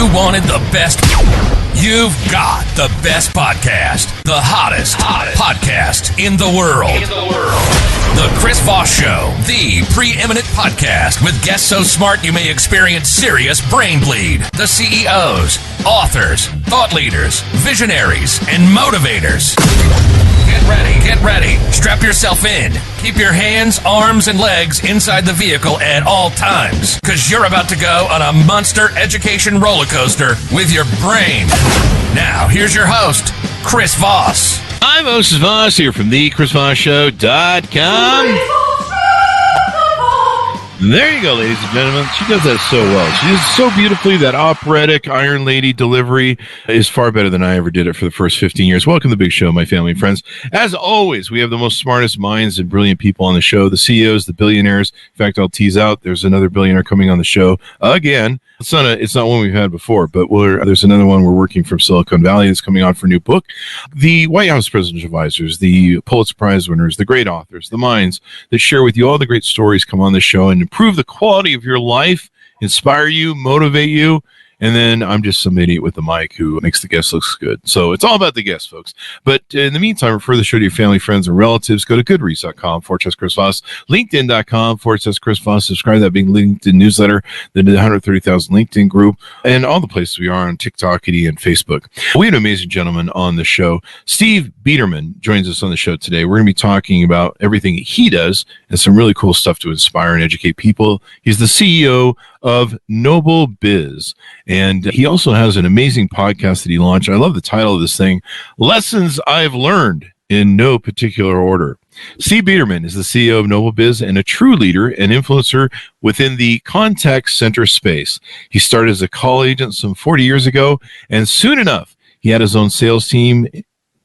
you wanted the best, you've got the best podcast, the hottest podcast in the world. The Chris Voss Show, the preeminent podcast with guests so smart you may experience serious brain bleed. The CEOs, authors, thought leaders, visionaries, and motivators. Get ready. Strap yourself in. Keep your hands, arms, and legs inside the vehicle at all times, because you're about to go on a monster education roller coaster with your brain. Now, here's your host, Chris Voss. I'm Moses Voss here from thechrisvossshow.com. There you go, ladies and gentlemen. She does that so well. She does it so beautifully. That operatic Iron Lady delivery is far better than I ever did it for the first 15 years. Welcome to the big show, my family and friends. As always, we have the most smartest minds and brilliant people on the show, the CEOs, the billionaires. In fact, I'll tease out, there's another billionaire coming on the show again. It's not one we've had before, but there's another one we're working from Silicon Valley that's coming on for a new book. The White House Presidential Advisors, the Pulitzer Prize winners, the great authors, the minds that share with you all the great stories come on the show and improve the quality of your life, inspire you, motivate you. And then I'm just some idiot with the mic who makes the guest look good. So it's all about the guests, folks. But in the meantime, refer the show to your family, friends, and relatives. Go to goodreads.com/Chris Voss, LinkedIn.com/Chris Voss. Subscribe to that big LinkedIn newsletter, the 130,000 LinkedIn group, and all the places we are on TikTok and Facebook. We have an amazing gentleman on the show. Steve Bederman joins us on the show today. We're going to be talking about everything he does and some really cool stuff to inspire and educate people. He's the CEO of Noble Biz. And he also has an amazing podcast that he launched. I love the title of this thing, Lessons I've Learned in No Particular Order. Steve Bederman is the CEO of Noble Biz and a true leader and influencer within the contact center space. He started as a call agent some 40 years ago, and soon enough, he had his own sales team.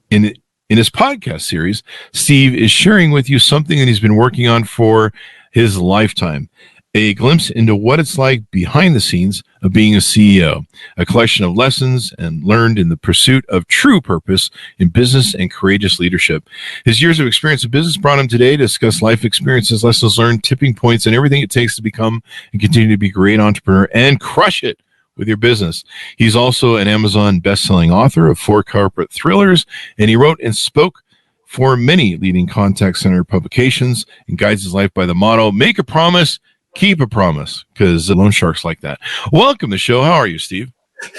In his podcast series, Steve is sharing with you something that he's been working on for his lifetime. A glimpse into what it's like behind the scenes of being a CEO, a collection of lessons and learned in the pursuit of true purpose in business and courageous leadership. His years of experience in business brought him today to discuss life experiences, lessons learned, tipping points, and everything it takes to become and continue to be a great entrepreneur and crush it with your business. He's also an Amazon best-selling author of 4 corporate thrillers, and he wrote and spoke for many leading contact center publications and guides his life by the motto, make a promise, keep a promise, because the loan sharks like that. Welcome to the show. How are you, Steve?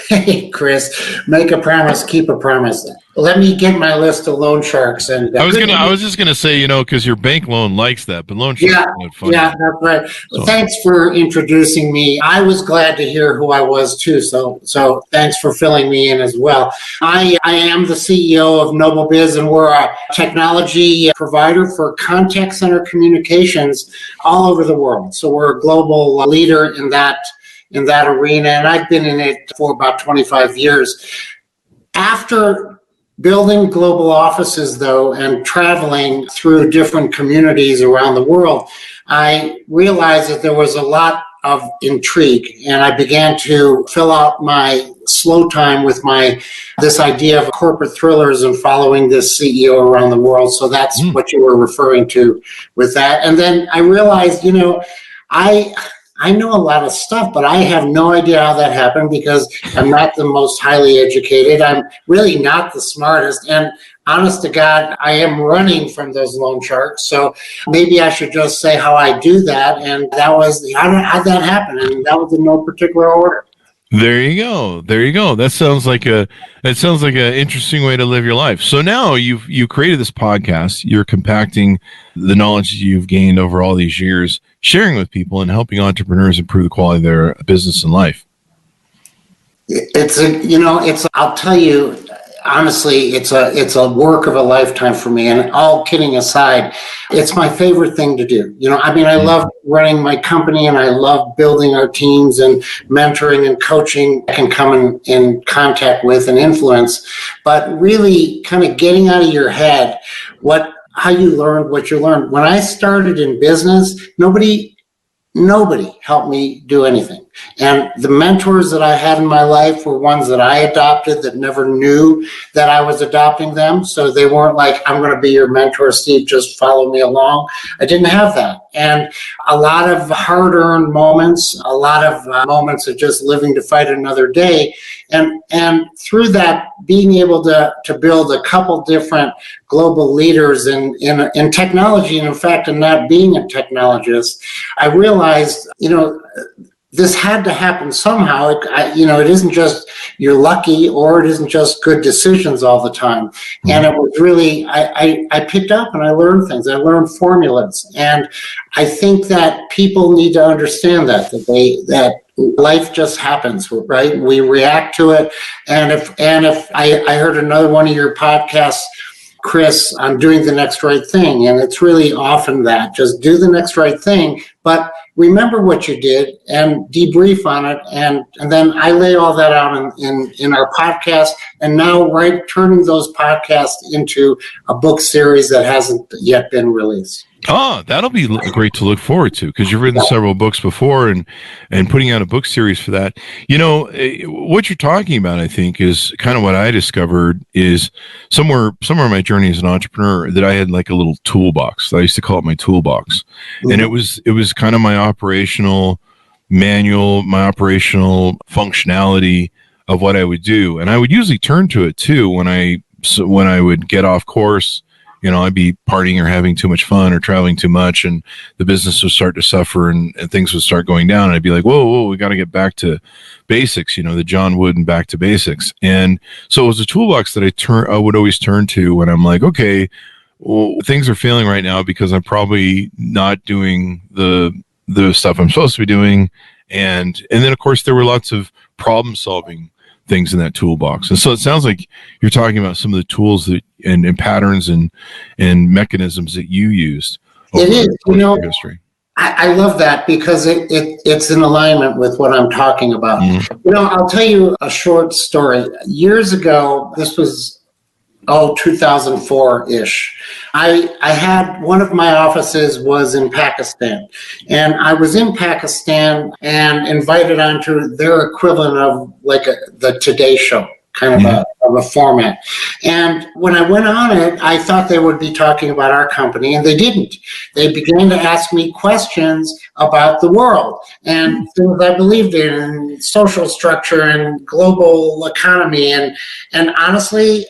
Hey, Chris. Make a promise, keep a promise. Let me get my list of loan sharks. And I was just gonna say, because your bank loan likes that, but loan sharks are funny. Yeah, that's right. So. Thanks for introducing me. I was glad to hear who I was too. So thanks for filling me in as well. I am the CEO of Noble Biz, and we're a technology provider for contact center communications all over the world. So we're a global leader in that arena, and I've been in it for about 25 years. After building global offices, though, and traveling through different communities around the world, I realized that there was a lot of intrigue, and I began to fill out my slow time with this idea of corporate thrillers and following this CEO around the world. So that's what you were referring to with that. And then I realized, I know a lot of stuff, but I have no idea how that happened because I'm not the most highly educated. I'm really not the smartest. And honest to God, I am running from those loan sharks. So maybe I should just say how I do that. And that was, how'd that happen? And that was in no particular order. There you go. That sounds like an interesting way to live your life. So now you created this podcast. You're compacting the knowledge that you've gained over all these years, sharing with people and helping entrepreneurs improve the quality of their business and life. I'll tell you, honestly, it's a work of a lifetime for me. And all kidding aside, it's my favorite thing to do. I love running my company, and I love building our teams and mentoring and coaching I can come in contact with and influence. But really kind of getting out of your head how you learned what you learned. When I started in business, nobody helped me do anything. And the mentors that I had in my life were ones that I adopted that never knew that I was adopting them. So they weren't like, I'm going to be your mentor, Steve, just follow me along. I didn't have that. And a lot of hard-earned moments, a lot of moments of just living to fight another day. And through that, being able to build a couple different global leaders in technology, and in fact, in not being a technologist, I realized, this had to happen somehow. It isn't just you're lucky, or it isn't just good decisions all the time. Mm-hmm. And it was really, I picked up and I learned things. I learned formulas. And I think that people need to understand that life just happens, right? We react to it. And if I heard another one of your podcasts, Chris, on doing the next right thing. And it's really often that, just do the next right thing, but remember what you did and debrief on it. And then I lay all that out in our podcast, and now turning those podcasts into a book series that hasn't yet been released. Oh, that'll be great to look forward to, because you've written several books before and putting out a book series for that. What you're talking about, I think, is kind of what I discovered is somewhere in my journey as an entrepreneur that I had like a little toolbox. I used to call it my toolbox. Mm-hmm. And it was kind of my operational manual, my operational functionality of what I would do. And I would usually turn to it too when I would get off course. I'd be partying or having too much fun or traveling too much, and the business would start to suffer and things would start going down. And I'd be like, whoa, we got to get back to basics, the John Wooden back to basics. And so it was a toolbox that I would always turn to when I'm like, okay, well, things are failing right now because I'm probably not doing the stuff I'm supposed to be doing. And then, of course, there were lots of problem solving things in that toolbox. And so it sounds like you're talking about some of the tools that and patterns and mechanisms that you used over history. I love that because it's in alignment with what I'm talking about. Mm-hmm. I'll tell you a short story. Years ago, this was 2004-ish. I had one of my offices was in Pakistan, and I was in Pakistan and invited onto their equivalent of like the Today Show, kind of a format. And when I went on it, I thought they would be talking about our company, and they didn't. They began to ask me questions about the world and things I believed in, and social structure and global economy. And honestly,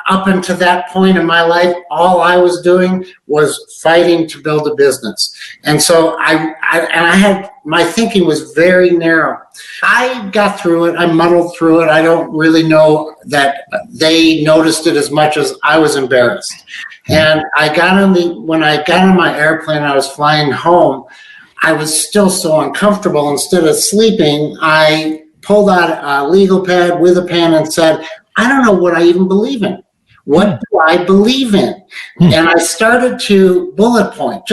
up until that point in my life, all I was doing was fighting to build a business. And so my thinking was very narrow. I got through it. I muddled through it. I don't really know that they noticed it as much as I was embarrassed. And when I got on my airplane, I was flying home. I was still so uncomfortable. Instead of sleeping, I pulled out a legal pad with a pen and said, I don't know what I even believe in. What do I believe in? And I started to bullet point,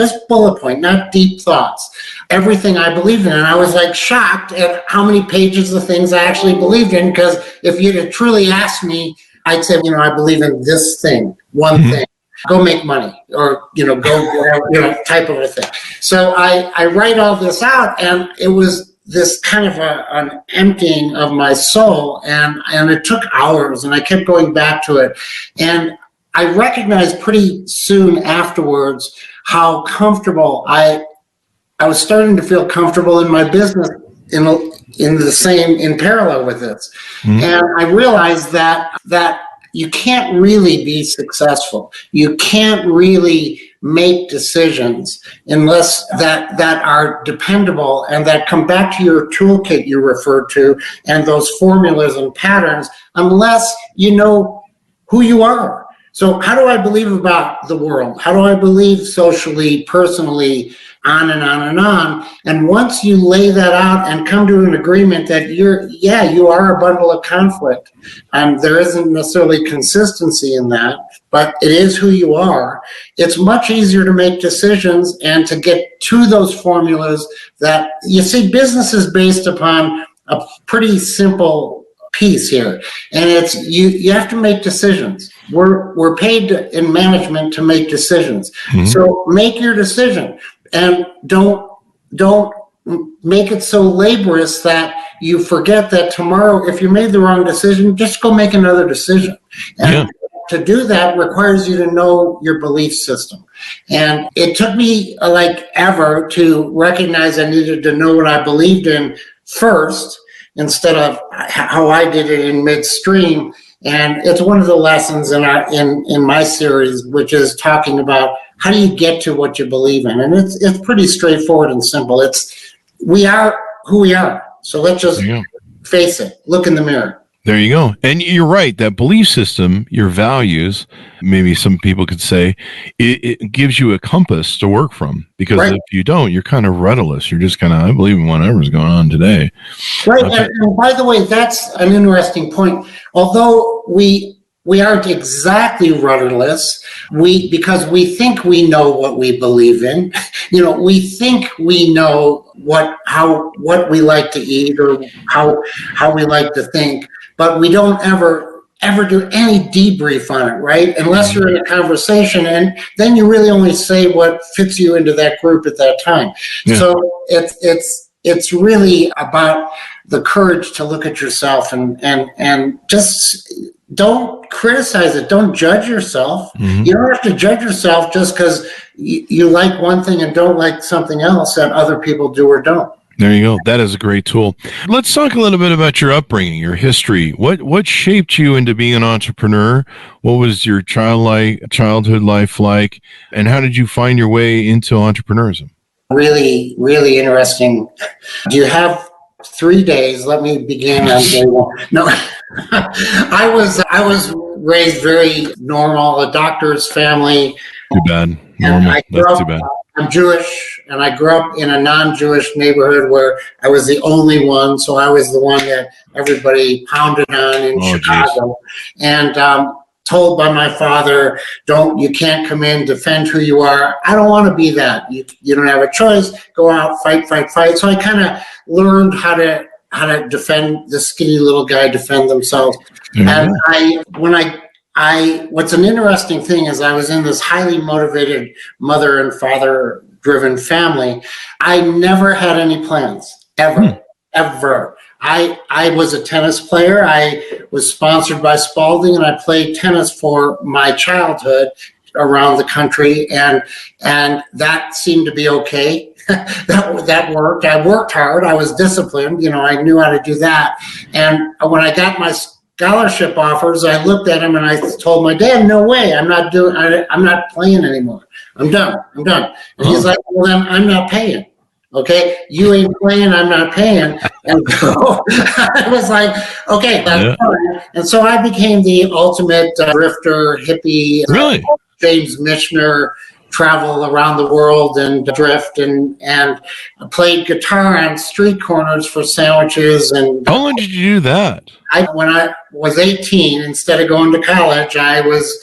not deep thoughts, everything I believed in. And I was like shocked at how many pages of things I actually believed in, because if you'd have truly asked me, I'd say, I believe in this thing, one thing. Go make money, or, go whatever, type of a thing. So I write all this out, and it was this kind of an emptying of my soul, and it took hours, and I kept going back to it. And I recognized pretty soon afterwards how comfortable I was starting to feel comfortable in my business in parallel with this. Mm-hmm. And I realized that you can't really be successful. You can't really make decisions unless that are dependable and that come back to your toolkit you referred to and those formulas and patterns, unless you know who you are. So how do I believe about the world? How do I believe socially, personally, on and on and on? And once you lay that out and come to an agreement that you are a bundle of conflict, and there isn't necessarily consistency in that, but it is who you are, it's much easier to make decisions and to get to those formulas that, you see, business is based upon a pretty simple piece here, and it's you have to make decisions. We're paid in management to make decisions. Mm-hmm. So make your decision, and don't make it so laborious that you forget that tomorrow, if you made the wrong decision, just go make another decision. And to do that requires you to know your belief system. And it took me ever to recognize I needed to know what I believed in first, instead of how I did it in midstream. And it's one of the lessons in my series, which is talking about how do you get to what you believe in. And it's pretty straightforward and simple. We are who we are. So let's just face it, look in the mirror. There you go. And you're right. That belief system, your values, maybe some people could say, it gives you a compass to work from. Because if you don't, you're kind of rudderless. You're just kind of, I believe in whatever's going on today. Right. And by the way, that's an interesting point. Although we aren't exactly rudderless, because we think we know what we believe in. We think we know what we like to eat or how we like to think. But we don't ever do any debrief on it, right? Unless you're in a conversation, and then you really only say what fits you into that group at that time. Yeah. So it's really about the courage to look at yourself and just don't criticize it. Don't judge yourself. Mm-hmm. You don't have to judge yourself just because you like one thing and don't like something else that other people do or don't. There you go. That is a great tool. Let's talk a little bit about your upbringing, your history. What shaped you into being an entrepreneur? What was your childhood life like? And how did you find your way into entrepreneurism? Really, really interesting. Do you have 3 days? Let me begin on day one. No, I was raised very normal, a doctor's family. Too bad. Normal. That's too bad. I'm Jewish, and I grew up in a non-Jewish neighborhood where I was the only one, so I was the one that everybody pounded on in Chicago. Geez. And told by my father, you can't come in, defend who you are. I don't want to be that. You don't have a choice. Go out, fight. So I kind of learned how to defend the skinny little guy, defend themselves. Mm-hmm. And what's an interesting thing is I was in this highly motivated mother and father driven family. I never had any plans, ever. I was a tennis player. I was sponsored by Spalding, and I played tennis for my childhood around the country, and that seemed to be okay. that worked. I worked hard. I was disciplined. I knew how to do that. And when I got my scholarship offers, I looked at him and I told my dad, "No way, I'm not playing anymore. I'm done." And he's like, "Well, then I'm not paying. Okay, you ain't playing, I'm not paying." And so I was like, "Okay, that's fine." And so I became the ultimate drifter, hippie, really? James Michener, travel around the world and drift and played guitar on street corners for sandwiches. And how long did you do that? When I was 18, instead of going to college, I was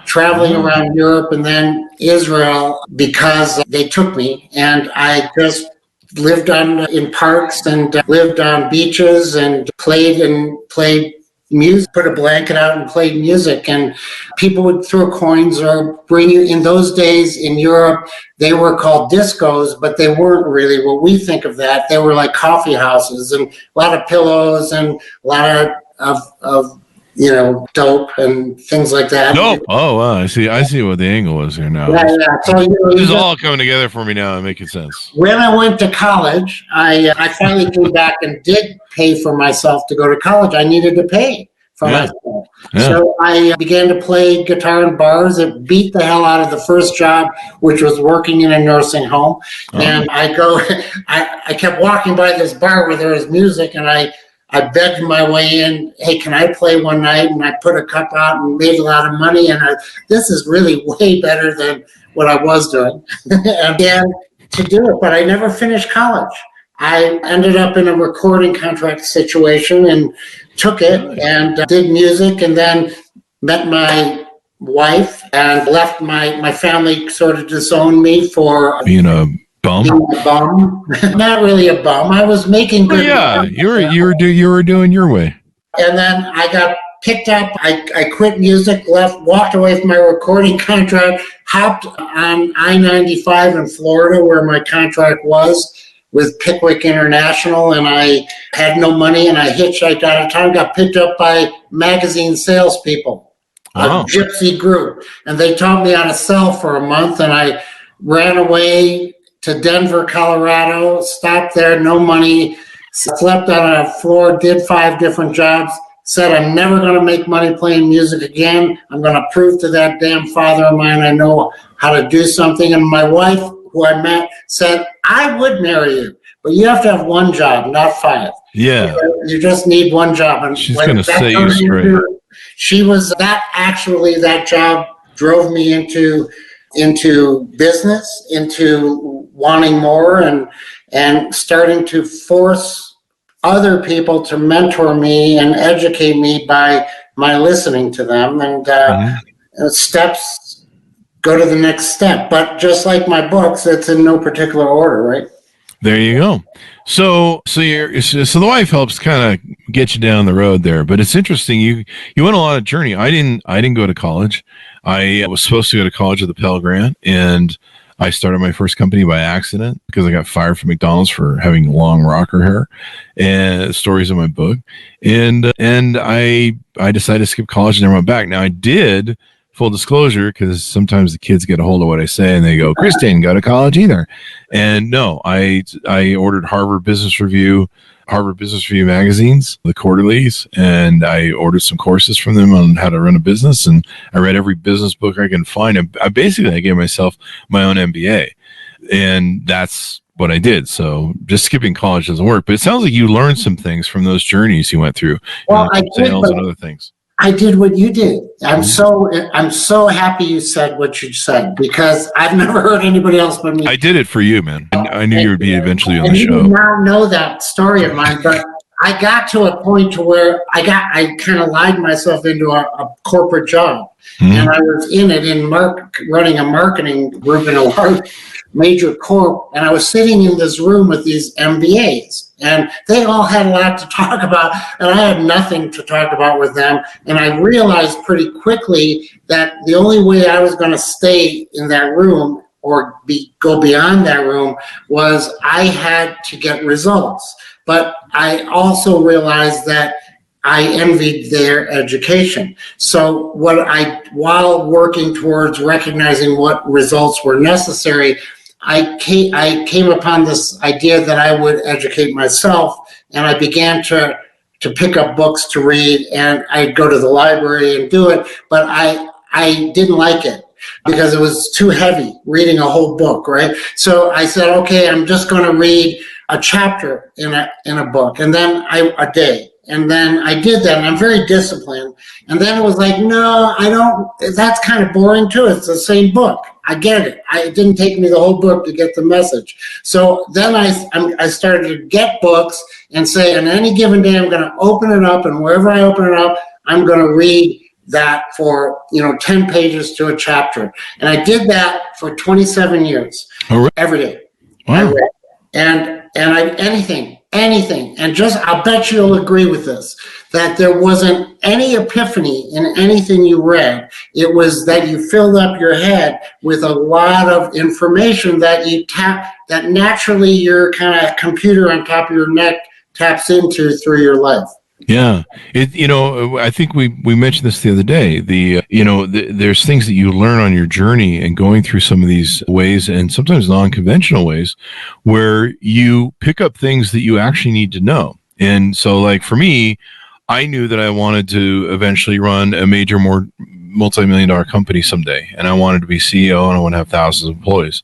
traveling around Europe and then Israel because they took me, and I just lived in parks and lived on beaches and played music, put a blanket out and played music, and people would throw coins or bring you. In those days in Europe, they were called discos, but they weren't really what we think of that. They were like coffee houses, and a lot of pillows and a lot of dope and things like that. Dope. Oh, wow. I see what the angle was here now. Yeah. So this is all coming together for me now and making sense. When I went to college, I finally came back and did pay for myself to go to college. I needed to pay for myself. Yeah. So I began to play guitar in bars. It beat the hell out of the first job, which was working in a nursing home. Oh. And I kept walking by this bar where there was music, and I begged my way in. "Hey, can I play one night?" And I put a cup out and made a lot of money. And this is really way better than what I was doing. And began to do it, but I never finished college. I ended up in a recording contract situation and took it and did music, and then met my wife and left my family sort of disowned me for being a bum. Not really a bum. I was making good. Yeah, you were doing your way. And then I got picked up. I quit music, walked away from my recording contract, hopped on I-95 in Florida where my contract was, with Pickwick International, and I had no money, and I hitchhiked out of town, got picked up by magazine salespeople, a gypsy group, and they taught me how to sell for a month, and I ran away to Denver, Colorado, stopped there, no money, slept on a floor, did 5 different jobs, said I'm never going to make money playing music again. I'm going to prove to that damn father of mine I know how to do something. And my wife, who I met, said, I would marry you, but you have to have one job, not 5. Yeah. You just need one job. And she's going to set you straight. She was that job drove me into business, into wanting more, and starting to force other people to mentor me and educate me by my listening to them. And steps go to the next step. But just like my books, it's in no particular order, right? There you go. So the wife helps kind of get you down the road there. But it's interesting. You went a lot of journey. I didn't go to college. I was supposed to go to college with a Pell Grant, and I started my first company by accident because I got fired from McDonald's for having long rocker hair, and stories in my book. And I decided to skip college and never went back. Now I did, full disclosure, because sometimes the kids get a hold of what I say and they go, Chris didn't go to college either. And no, I ordered Harvard Business Review magazines, the quarterlies, and I ordered some courses from them on how to run a business, and I read every business book I can find. I gave myself my own MBA, and that's what I did. So just skipping college doesn't work, but it sounds like you learned some things from those journeys you went through, sales and other things. I did what you did. I'm so happy you said what you said, because I've never heard anybody else but me. I did it for you, man. I knew you would be eventually on the show. You now know that story of mine, but I got to a point to where I kind of lied myself into a corporate job, and I was in it running a marketing group in a large major corp, and I was sitting in this room with these MBAs, and they all had a lot to talk about, and I had nothing to talk about with them. And I realized pretty quickly that the only way I was going to stay in that room or go beyond that room was I had to get results. But I also realized that I envied their education. So while working towards recognizing what results were necessary, I came upon this idea that I would educate myself, and I began to pick up books to read, and I'd go to the library and do it, but I didn't like it because it was too heavy, reading a whole book, right? So I said, okay, I'm just going to read a chapter in a book, and then a day. And then I did that, and I'm very disciplined. And then it was like, no, I don't, that's kind of boring too. It's the same book. I get it. It didn't take me the whole book to get the message. So then I started to get books and say, on any given day, I'm going to open it up, and wherever I open it up, I'm going to read that for 10 pages to a chapter. And I did that for 27 years, every day. Wow. I read. And anything. And I'll bet you'll agree with this, that there wasn't any epiphany in anything you read. It was that you filled up your head with a lot of information that that naturally your kind of computer on top of your neck taps into through your life. Yeah. I think we mentioned this the other day. There's things that you learn on your journey and going through some of these ways, and sometimes non-conventional ways, where you pick up things that you actually need to know. And so, like for me, I knew that I wanted to eventually run a major, more multi-million-dollar company someday, and I wanted to be CEO, and I want to have thousands of employees.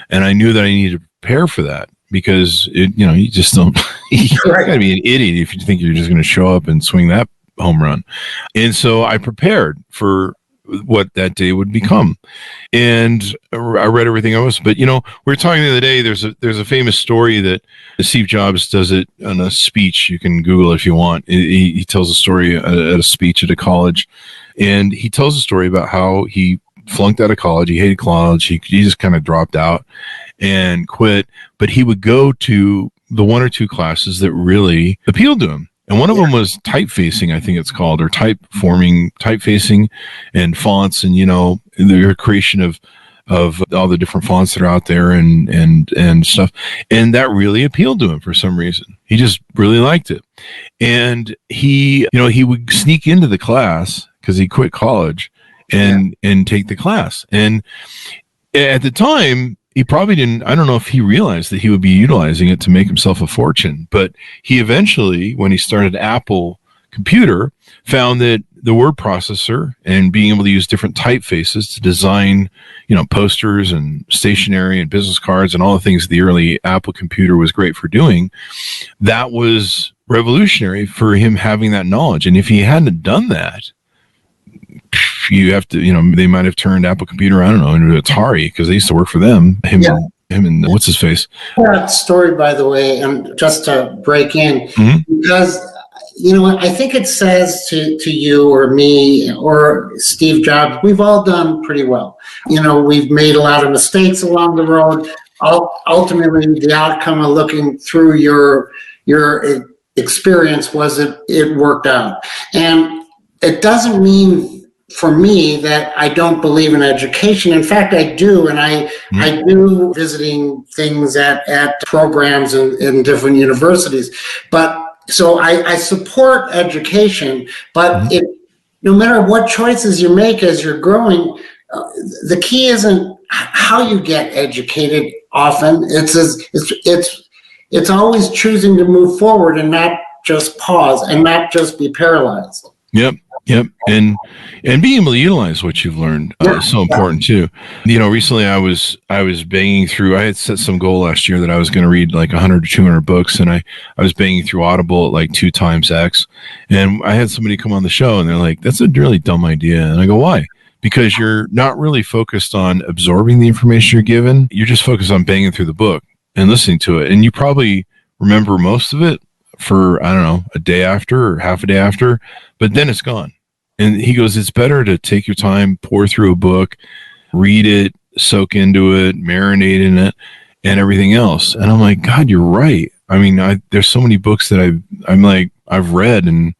And I knew that I needed to prepare for that, because you just don't. You gotta be an idiot if you think you're just going to show up and swing that home run. And so I prepared for what that day would become, and I read everything I was. But we were talking the other day. There's a famous story that Steve Jobs does it on a speech. You can Google it if you want. He tells a story at a speech at a college, and he tells a story about how he flunked out of college. He hated college. He just kind of dropped out and quit, but he would go to the one or two classes that really appealed to him. And one of them was typefacing, I think it's called, or typefacing and fonts, and the creation of of all the different fonts that are out there and stuff. And that really appealed to him for some reason. He just really liked it. And he would sneak into the class because he quit college and take the class. And at the time, he probably didn't, I don't know if he realized that he would be utilizing it to make himself a fortune, but he eventually, when he started Apple Computer, found that the word processor and being able to use different typefaces to design, posters and stationery and business cards and all the things the early Apple Computer was great for doing, that was revolutionary for him having that knowledge. And if he hadn't done that, you have to, they might have turned Apple Computer, I don't know, into Atari because they used to work for them. Him and what's his face? That story, by the way, and just to break in, because I think it says to you or me or Steve Jobs, we've all done pretty well. We've made a lot of mistakes along the road. Ultimately, the outcome of looking through your experience was it worked out, and it doesn't mean for me that I don't believe in education. In fact, I do, and I do visiting things at programs in different universities. But so I support education, but no matter what choices you make as you're growing, the key isn't how you get educated. Often it's always choosing to move forward and not just pause and not just be paralyzed. Yep. And being able to utilize what you've learned is so important too. Recently I was banging through, I had set some goal last year that I was going to read like 100 to 200 books, and I was banging through Audible at like 2 times X. And I had somebody come on the show and they're like, that's a really dumb idea. And I go, why? Because you're not really focused on absorbing the information you're given. You're just focused on banging through the book and listening to it. And you probably remember most of it for, I don't know, a day after or half a day after, but then it's gone. And he goes, it's better to take your time, pour through a book, read it, soak into it, marinate in it, and everything else. And I'm like, God, you're right. I mean, there's so many books that I've read, and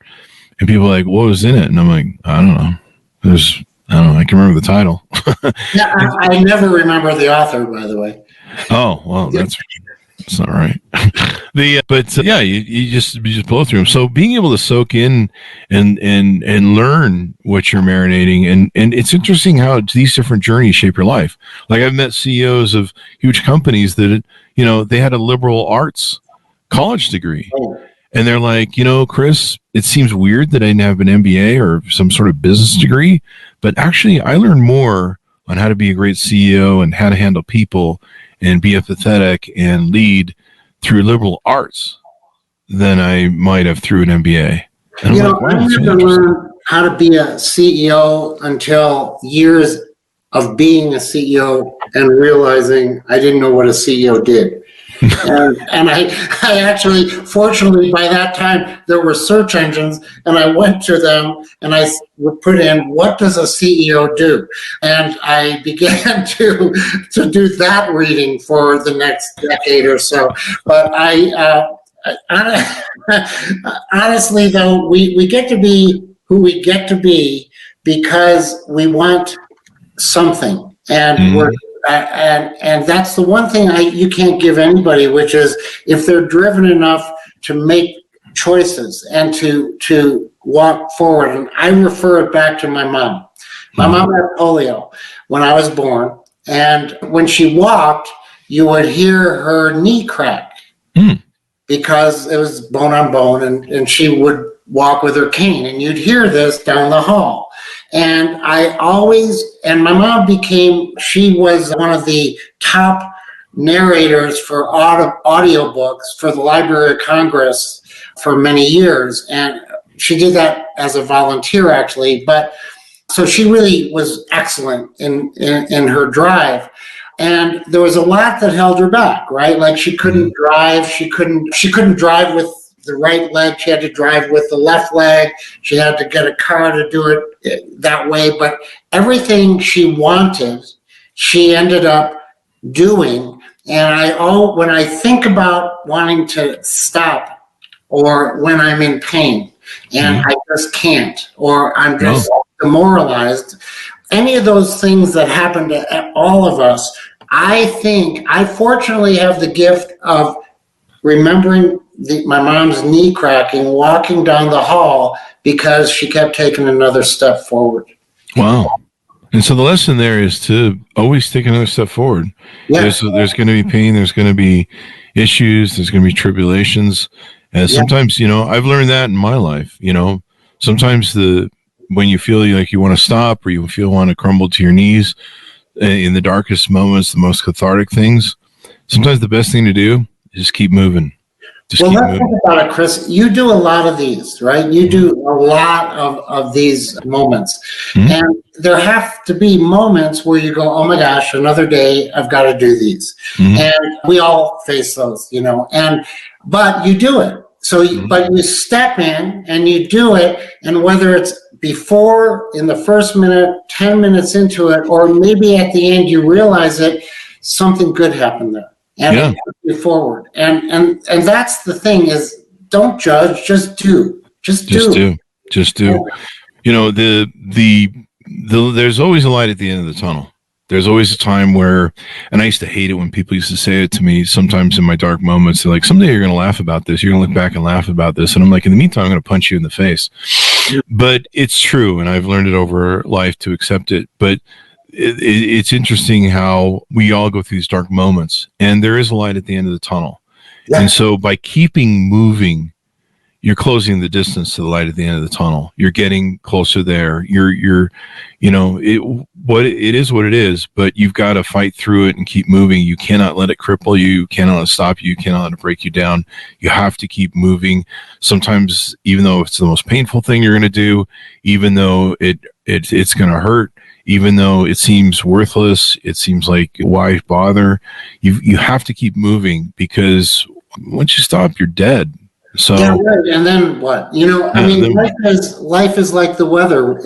people are like, what was in it? And I'm like, I don't know. I can remember the title. Yeah, I never remember the author, by the way. Oh, well, that's not right. You just blow through them. So being able to soak in and learn what you're marinating, and it's interesting how these different journeys shape your life. Like I've met CEOs of huge companies that they had a liberal arts college degree, and they're like, Chris, it seems weird that I didn't have an MBA or some sort of business degree, but actually I learned more on how to be a great CEO and how to handle people and be empathetic and lead through liberal arts than I might have through an MBA. And I didn't learn how to be a CEO until years of being a CEO and realizing I didn't know what a CEO did. and I actually, fortunately, by that time, there were search engines, and I went to them and I put in, what does a CEO do? And I began to do that reading for the next decade or so. But honestly, though, we get to be who we get to be because we want something, and we're and that's the one thing you can't give anybody, which is if they're driven enough to make choices and to walk forward. And I refer it back to my mom. My mom had polio when I was born, and when she walked, you would hear her knee crack because it was bone on bone, and she would walk with her cane, and you'd hear this down the hall. And my mom she was one of the top narrators for audiobooks for the Library of Congress for many years. And she did that as a volunteer, actually. But so she really was excellent in her drive. And there was a lot that held her back, right? Like she couldn't drive. She couldn't drive with the right leg. She had to drive with the left leg. She had to get a car to do it that way. But everything she wanted, she ended up doing. And when I think about wanting to stop, or when I'm in pain and I just can't, or I'm just demoralized, any of those things that happen to all of us, I think I fortunately have the gift of remembering my mom's knee cracking, walking down the hall because she kept taking another step forward. Wow. And so the lesson there is to always take another step forward. Yeah. There's going to be pain. There's going to be issues. There's going to be tribulations. And sometimes, I've learned that in my life, sometimes when you feel like you want to stop or you feel want to crumble to your knees in the darkest moments, the most cathartic things, sometimes the best thing to do is just keep moving. Let's think about it, Chris. You do a lot of these, right? You do a lot of these moments. Mm-hmm. And there have to be moments where you go, oh my gosh, another day, I've got to do these. Mm-hmm. And we all face those, but you do it. So, but you step in and you do it. And whether it's before, in the first minute, 10 minutes into it, or maybe at the end, you realize that something good happened there. And push you forward. And that's the thing is, don't judge, just do. Just do. There's always a light at the end of the tunnel. There's always a time where, and I used to hate it when people used to say it to me sometimes in my dark moments. They're like, someday you're going to laugh about this. You're going to look back and laugh about this. And I'm like, in the meantime, I'm going to punch you in the face. But it's true. And I've learned it over life to accept it. But it's interesting how we all go through these dark moments, and there is a light at the end of the tunnel. Yeah. And so by keeping moving, you're closing the distance to the light at the end of the tunnel. You're getting closer there. It is what it is, but you've got to fight through it and keep moving. You cannot let it cripple you. You cannot let it stop you. You cannot let it break you down. You have to keep moving. Sometimes, even though it's the most painful thing you're going to do, even though it's going to hurt, even though it seems worthless, it seems like why bother? You have to keep moving, because once you stop, you're dead. So right. And then what? Life is like the weather.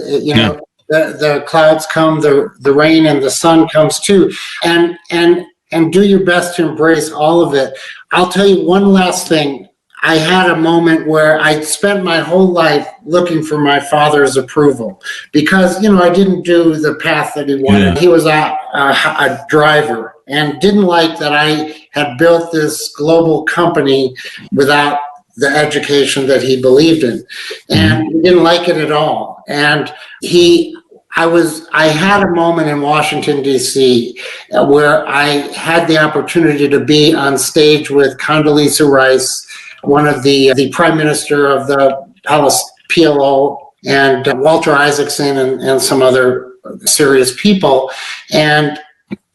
The clouds come, the rain and the sun comes too, and do your best to embrace all of it. I'll tell you one last thing. I had a moment where I spent my whole life looking for my father's approval because, I didn't do the path that he wanted. Yeah. He was a driver and didn't like that I had built this global company without the education that he believed in. And he didn't like it at all. And I had a moment in Washington, D.C. where I had the opportunity to be on stage with Condoleezza Rice, one of the prime minister of the PLO, and Walter Isaacson and some other serious people. And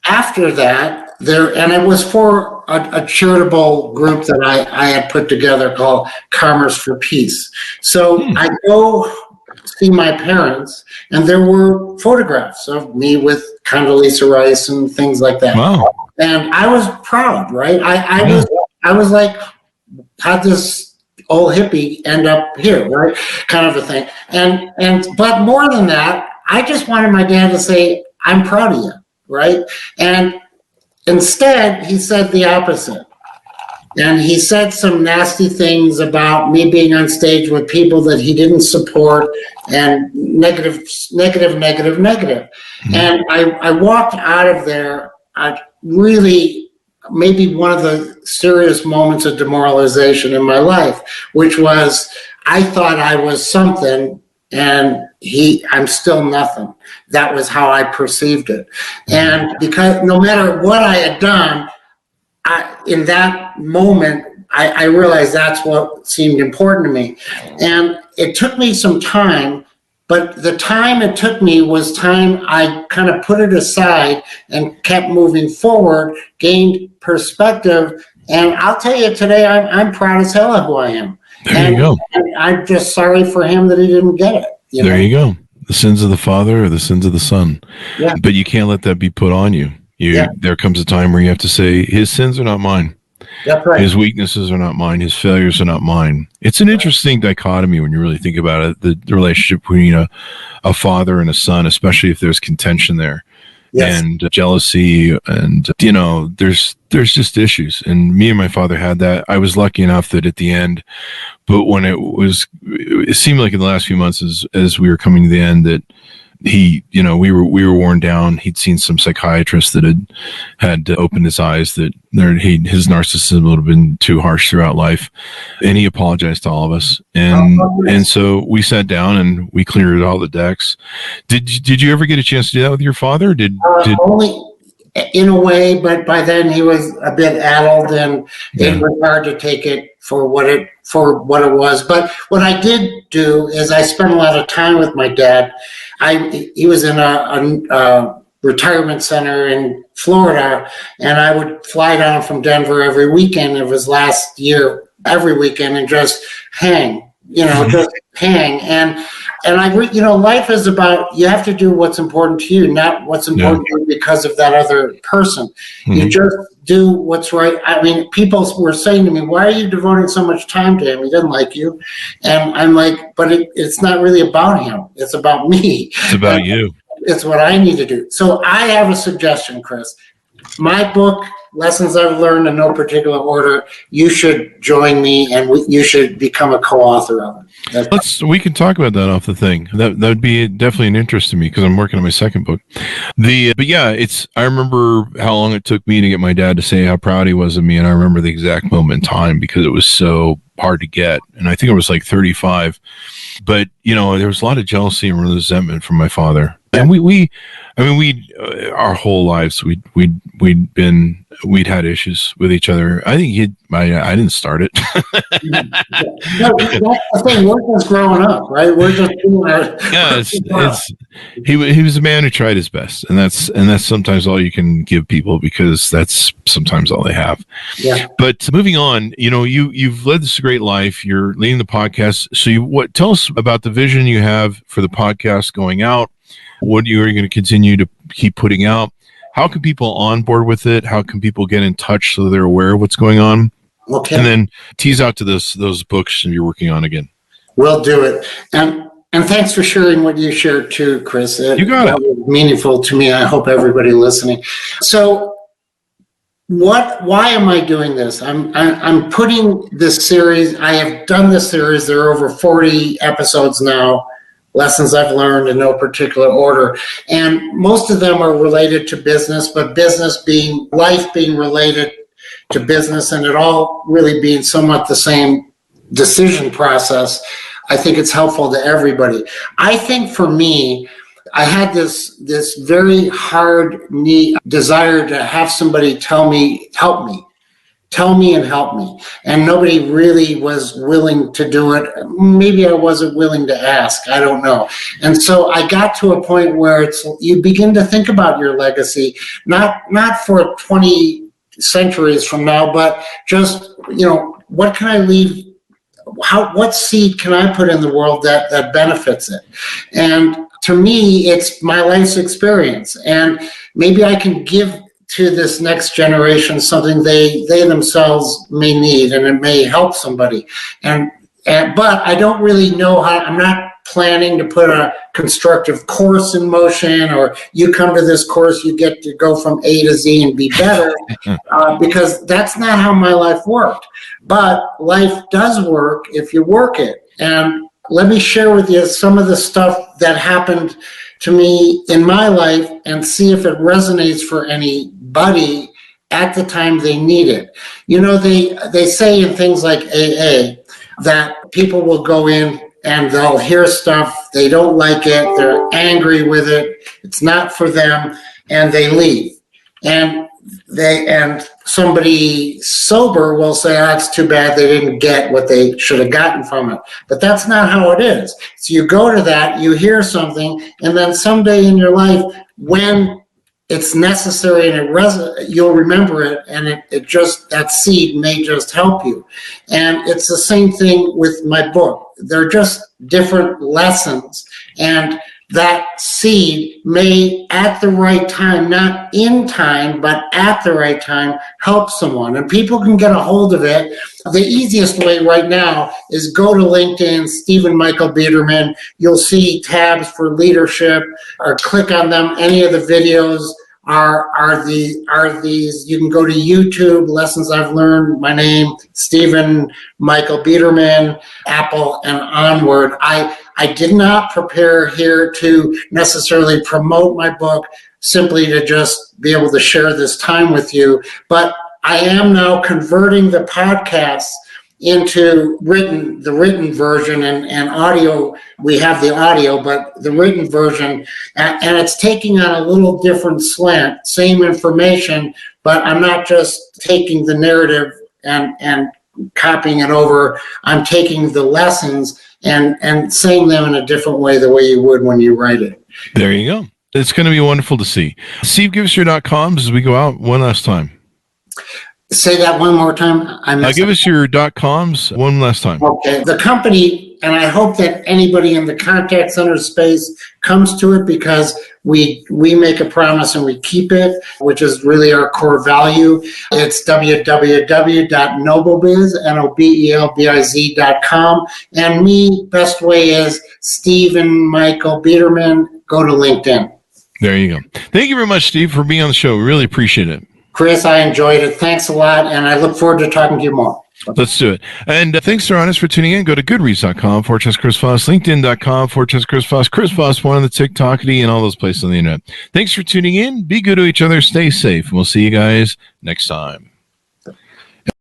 after that, and it was for a charitable group that I had put together called Commerce for Peace. So I go see my parents, and there were photographs of me with Condoleezza Rice and things like that. Wow. And I was proud, right? I was like, how'd this old hippie end up here, right? Kind of a thing. But more than that, I just wanted my dad to say, I'm proud of you, right? And instead, he said the opposite. And he said some nasty things about me being on stage with people that he didn't support, and negative. Mm-hmm. And I walked out of there, really maybe one of the serious moments of demoralization in my life, which was I thought I was something and I'm still nothing. That was how I perceived it. And because no matter what I had done, in that moment, I realized that's what seemed important to me. And it took me some time, but the time it took me was time I kind of put it aside and kept moving forward, gained perspective. And I'll tell you today, I'm proud as hell of who I am. There you go. And I'm just sorry for him that he didn't get it. There you go. The sins of the father or the sins of the son. Yeah. But you can't let that be put on you. There comes a time where you have to say, his sins are not mine. That's right. His weaknesses are not mine. His failures are not mine. It's an interesting dichotomy when you really think about it, the relationship between a father and a son, especially if there's contention there. Yes. And jealousy, and there's just issues. And me and my father had that. I was lucky enough that at the end, but when it seemed like in the last few months as we were coming to the end, that we were worn down. He'd seen some psychiatrists that had opened his eyes that his narcissism would have been too harsh throughout life. And he apologized to all of us. And so we sat down and we cleared all the decks. Did you ever get a chance to do that with your father? Only in a way, but by then he was a bit addled, and it was hard to take it for what it was. But what I did do is I spent a lot of time with my dad. He was in a retirement center in Florida, and I would fly down from Denver every weekend of his last year, every weekend, and just hang. Just hang. And life is about, you have to do what's important to you, not what's important to you because of that other person. Mm-hmm. You just do what's right. I mean, people were saying to me, why are you devoting so much time to him? He doesn't like you. And I'm like, but it's not really about him. It's about me. It's about you. It's what I need to do. So I have a suggestion, Chris. My book, Lessons I've Learned in No Particular Order, you should join me, and you should become a co-author of it. We can talk about that off the thing. That would be definitely an interest to me because I'm working on my second book. But yeah, I remember how long it took me to get my dad to say how proud he was of me, and I remember the exact moment in time because it was so hard to get, and I think it was like 35. But there was a lot of jealousy and resentment from my father. And we our whole lives we'd had issues with each other. I think I didn't start it. No, that's the thing. We're just growing up, right? We're just doing our. He was a man who tried his best, and that's sometimes all you can give people because that's sometimes all they have. Yeah. But moving on, you've led this great life. You're leading the podcast. So tell us about the vision you have for the podcast going out. What you are going to continue to keep putting out? How can people onboard with it? How can people get in touch so they're aware of what's going on? Okay. And then tease out to those books you're working on again. We'll do it. And thanks for sharing what you shared too, Chris. You got it. Was meaningful to me. I hope everybody listening. So why am I doing this? I'm putting this series. I have done this series. There are over 40 episodes now. Lessons I've learned in no particular order. And most of them are related to business, but life being related to business, and it all really being somewhat the same decision process. I think it's helpful to everybody. I think for me, I had this very hard desire to have somebody tell me and help me. And nobody really was willing to do it. Maybe I wasn't willing to ask. I don't know. And so I got to a point where you begin to think about your legacy, not for 20 centuries from now, but just, what can I leave? What seed can I put in the world that benefits it? And to me, it's my life's experience. And maybe I can give to this next generation something they themselves may need, and it may help somebody. But I don't really know how. I'm not planning to put a constructive course in motion, or you come to this course, you get to go from A to Z and be better, because that's not how my life worked. But life does work if you work it. And let me share with you some of the stuff that happened to me in my life and see if it resonates for anybody at the time they need it. They say in things like AA that people will go in and they'll hear stuff, they don't like it, they're angry with it, it's not for them, and they leave. And somebody sober will say, it's too bad they didn't get what they should have gotten from it. But that's not how it is. So you go to that, you hear something, and then someday in your life, when it's necessary and you'll remember it, and that seed may just help you. And it's the same thing with my book. They're just different lessons, and that seed may, at the right time, not in time, but at the right time, help someone. And people can get a hold of it. The easiest way right now is go to LinkedIn, Stephen Michael Bederman. You'll see tabs for leadership, or click on them. Any of the videos are these. You can go to YouTube, Lessons I've Learned. My name, Stephen Michael Bederman, Apple, and onward. I did not prepare here to necessarily promote my book, simply to just be able to share this time with you. But I am now converting the podcasts into the written version and audio. We have the audio, but the written version, and it's taking on a little different slant, same information, but I'm not just taking the narrative and copying it over. I'm taking the lessons and saying them in a different way, the way you would when you write it. There you go. It's going to be wonderful to see. Steve, give us your .coms as we go out one last time. Say that one more time. Give us your .coms one last time. Okay. The company, and I hope that anybody in the contact center space comes to it, because we make a promise and we keep it, which is really our core value. It's www.noblebiz.com. And me, best way is Stephen Michael Bederman. Go to LinkedIn. There you go. Thank you very much, Steve, for being on the show. We really appreciate it. Chris, I enjoyed it. Thanks a lot, and I look forward to talking to you more. Let's do it. And thanks to our audience for tuning in. Go to goodreads.com/Chris Voss, LinkedIn.com/Chris Voss, Chris Voss, one on the TikTokity, and all those places on the internet. Thanks for tuning in. Be good to each other. Stay safe. And we'll see you guys next time.